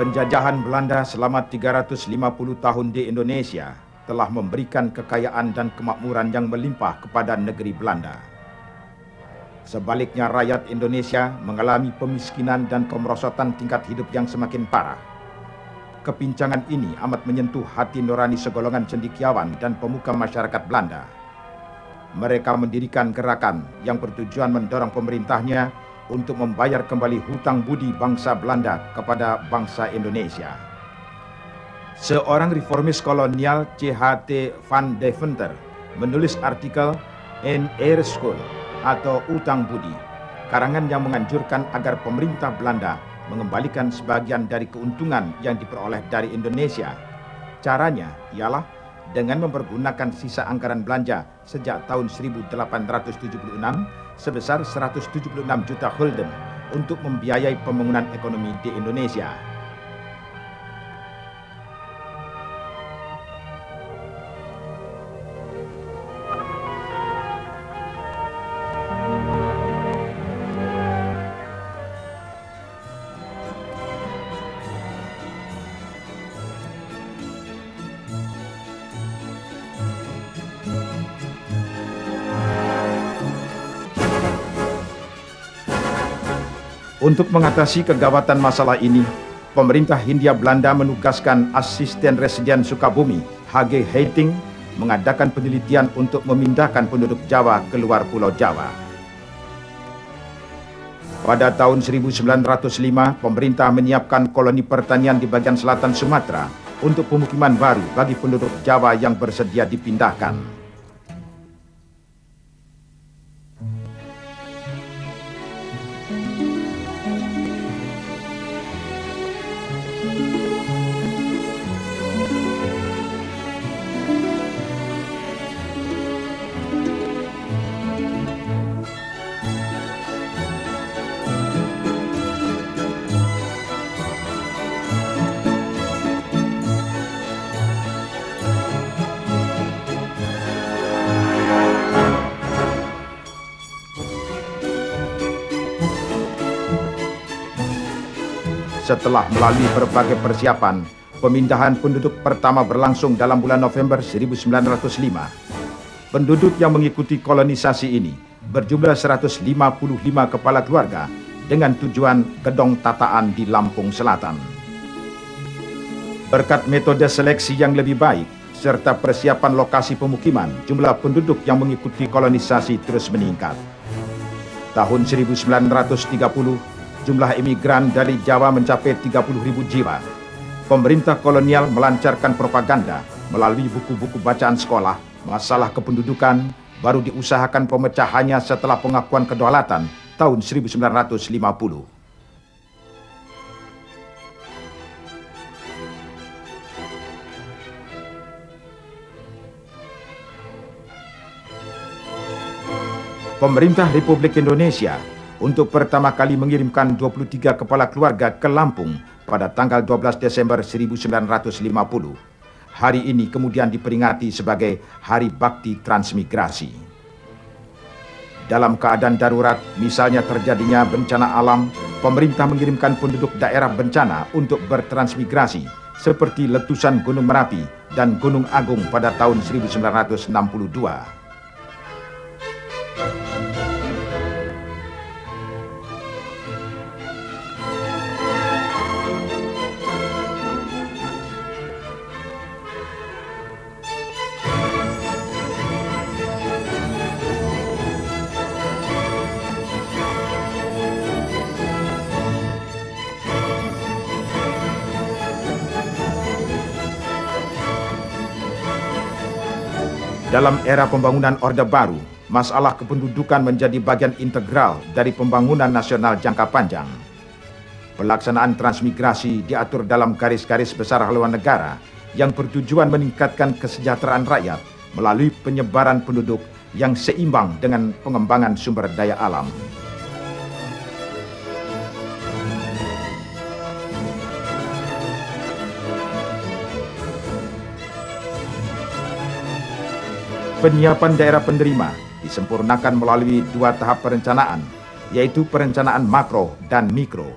Penjajahan Belanda selama 350 tahun di Indonesia telah memberikan kekayaan dan kemakmuran yang melimpah kepada negeri Belanda. Sebaliknya, rakyat Indonesia mengalami pemiskinan dan kemerosotan tingkat hidup yang semakin parah. Kepincangan ini amat menyentuh hati nurani segolongan cendekiawan dan pemuka masyarakat Belanda. Mereka mendirikan gerakan yang bertujuan mendorong pemerintahnya untuk membayar kembali hutang budi bangsa Belanda kepada bangsa Indonesia. Seorang reformis kolonial, C.H.T. van Deventer, menulis artikel In Eerschuld atau Utang Budi, karangan yang menganjurkan agar pemerintah Belanda mengembalikan sebagian dari keuntungan yang diperoleh dari Indonesia. Caranya ialah dengan mempergunakan sisa anggaran belanja sejak tahun 1876 sebesar 176 juta gulden untuk membiayai pembangunan ekonomi di Indonesia. Untuk mengatasi kegawatan masalah ini, pemerintah Hindia Belanda menugaskan Asisten Residen Sukabumi, H.G. Heiting, mengadakan penelitian untuk memindahkan penduduk Jawa keluar Pulau Jawa. Pada tahun 1905, pemerintah menyiapkan koloni pertanian di bagian selatan Sumatera untuk pemukiman baru bagi penduduk Jawa yang bersedia dipindahkan. Setelah melalui berbagai persiapan, pemindahan penduduk pertama berlangsung dalam bulan November 1905. Penduduk yang mengikuti kolonisasi ini berjumlah 155 kepala keluarga dengan tujuan Gedong Tataan di Lampung Selatan. Berkat metode seleksi yang lebih baik serta persiapan lokasi pemukiman, jumlah penduduk yang mengikuti kolonisasi terus meningkat. Tahun 1930, jumlah imigran dari Jawa mencapai 30.000 jiwa. Pemerintah kolonial melancarkan propaganda melalui buku-buku bacaan sekolah. Masalah kependudukan baru diusahakan pemecahannya setelah pengakuan kedaulatan tahun 1950. Pemerintah Republik Indonesia untuk pertama kali mengirimkan 23 kepala keluarga ke Lampung pada tanggal 12 Desember 1950. Hari ini kemudian diperingati sebagai Hari Bakti Transmigrasi. Dalam keadaan darurat, misalnya terjadinya bencana alam, pemerintah mengirimkan penduduk daerah bencana untuk bertransmigrasi, seperti letusan Gunung Merapi dan Gunung Agung pada tahun 1962. Dalam era pembangunan Orde Baru, masalah kependudukan menjadi bagian integral dari pembangunan nasional jangka panjang. Pelaksanaan transmigrasi diatur dalam garis-garis besar haluan negara yang bertujuan meningkatkan kesejahteraan rakyat melalui penyebaran penduduk yang seimbang dengan pengembangan sumber daya alam. Penyiapan daerah penerima disempurnakan melalui 2 tahap perencanaan, yaitu perencanaan makro dan mikro.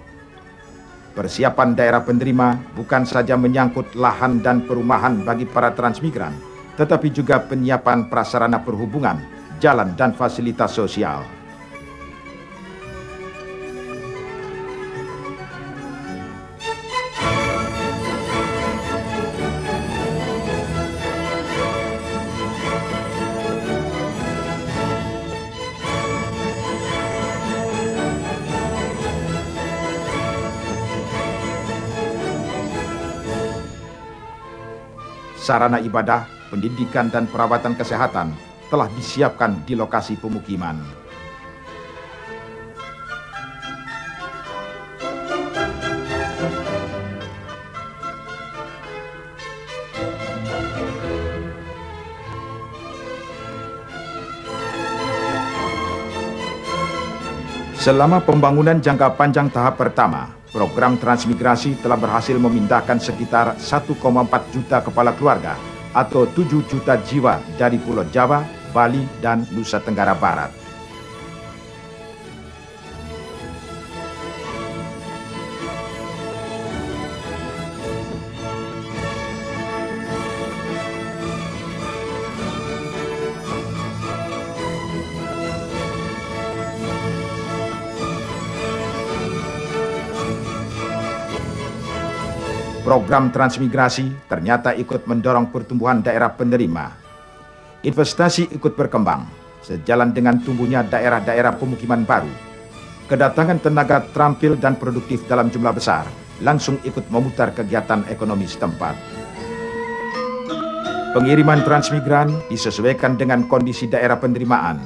Persiapan daerah penerima bukan saja menyangkut lahan dan perumahan bagi para transmigran, tetapi juga penyiapan prasarana perhubungan, jalan dan fasilitas sosial. Sarana ibadah, pendidikan dan perawatan kesehatan telah disiapkan di lokasi pemukiman. Selama pembangunan jangka panjang tahap pertama, program transmigrasi telah berhasil memindahkan sekitar 1,4 juta kepala keluarga atau 7 juta jiwa dari Pulau Jawa, Bali, dan Nusa Tenggara Barat. Program transmigrasi ternyata ikut mendorong pertumbuhan daerah penerima. Investasi ikut berkembang, sejalan dengan tumbuhnya daerah-daerah pemukiman baru. Kedatangan tenaga terampil dan produktif dalam jumlah besar langsung ikut memutar kegiatan ekonomi setempat. Pengiriman transmigran disesuaikan dengan kondisi daerah penerimaan.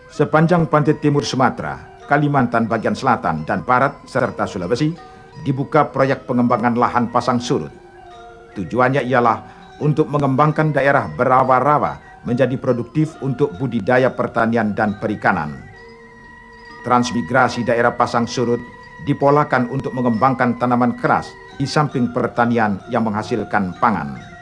Sepanjang pantai timur Sumatera, Kalimantan bagian selatan dan barat, serta Sulawesi, dibuka proyek pengembangan lahan pasang surut. Tujuannya ialah untuk mengembangkan daerah berawa-rawa menjadi produktif untuk budidaya pertanian dan perikanan. Transmigrasi daerah pasang surut dipolakan untuk mengembangkan tanaman keras di samping pertanian yang menghasilkan pangan.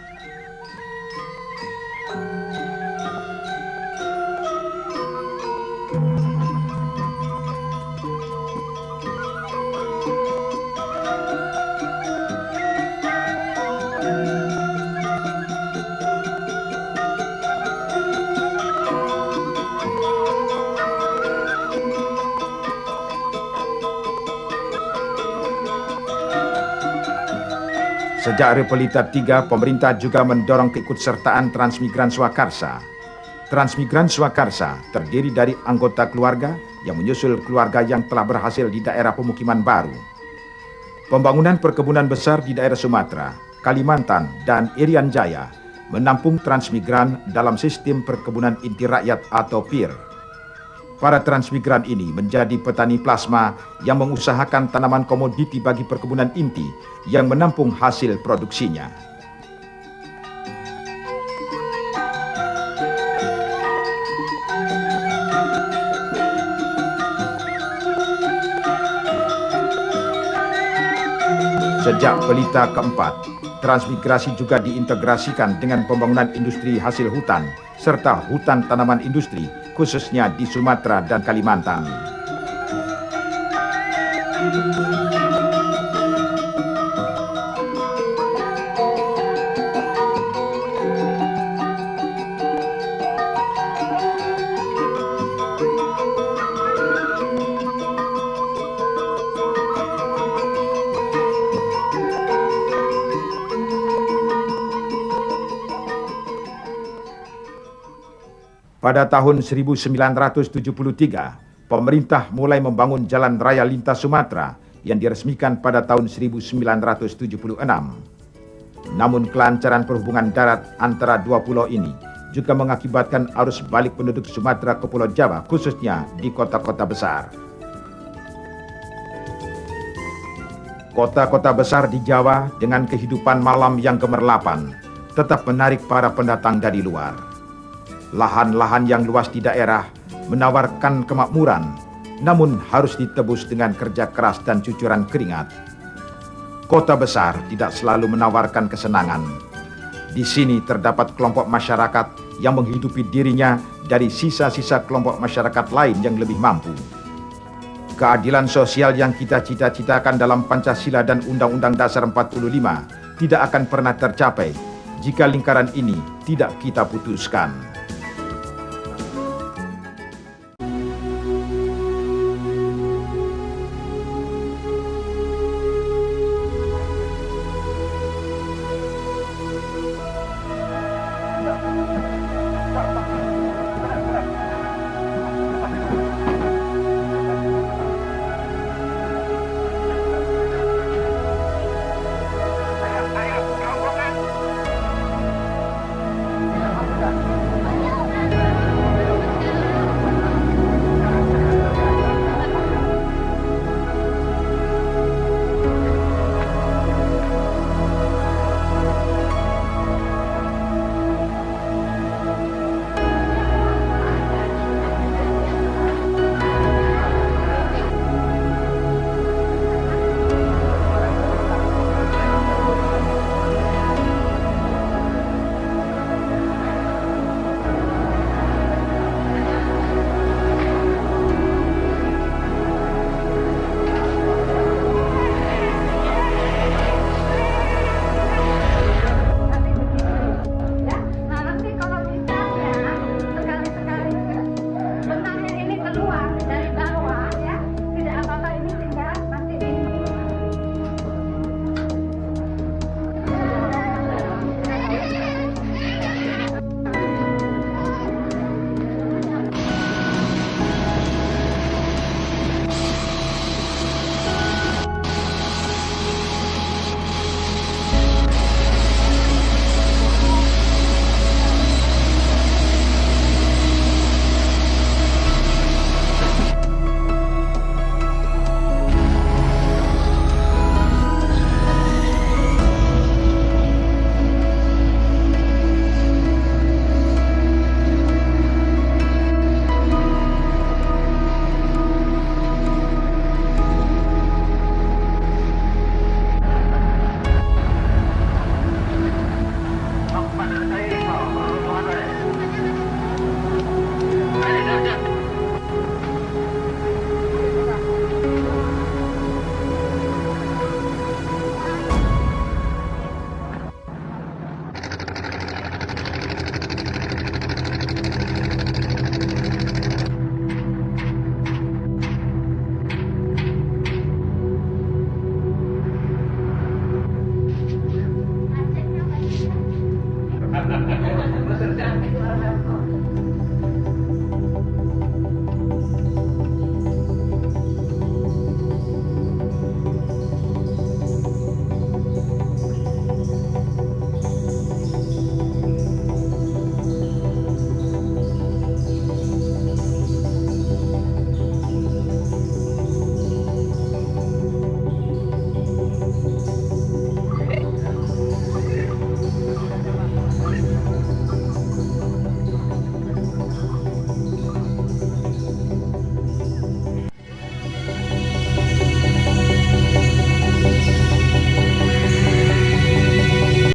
Sejak Repelita III, pemerintah juga mendorong keikutsertaan transmigran swakarsa. Transmigran swakarsa terdiri dari anggota keluarga yang menyusul keluarga yang telah berhasil di daerah pemukiman baru. Pembangunan perkebunan besar di daerah Sumatera, Kalimantan, dan Irian Jaya menampung transmigran dalam sistem perkebunan inti rakyat atau PIR. Para transmigran ini menjadi petani plasma yang mengusahakan tanaman komoditi bagi perkebunan inti yang menampung hasil produksinya. Sejak Pelita keempat, transmigrasi juga diintegrasikan dengan pembangunan industri hasil hutan serta hutan tanaman industri, khususnya di Sumatera dan Kalimantan. Pada tahun 1973, pemerintah mulai membangun jalan raya lintas Sumatera yang diresmikan pada tahun 1976. Namun kelancaran perhubungan darat antara dua pulau ini juga mengakibatkan arus balik penduduk Sumatera ke Pulau Jawa, khususnya di kota-kota besar. Kota-kota besar di Jawa dengan kehidupan malam yang gemerlapan tetap menarik para pendatang dari luar. Lahan-lahan yang luas di daerah menawarkan kemakmuran, namun harus ditebus dengan kerja keras dan cucuran keringat. Kota besar tidak selalu menawarkan kesenangan. Di sini terdapat kelompok masyarakat yang menghidupi dirinya dari sisa-sisa kelompok masyarakat lain yang lebih mampu. Keadilan sosial yang kita cita-citakan dalam Pancasila dan Undang-Undang Dasar 45 tidak akan pernah tercapai jika lingkaran ini tidak kita putuskan.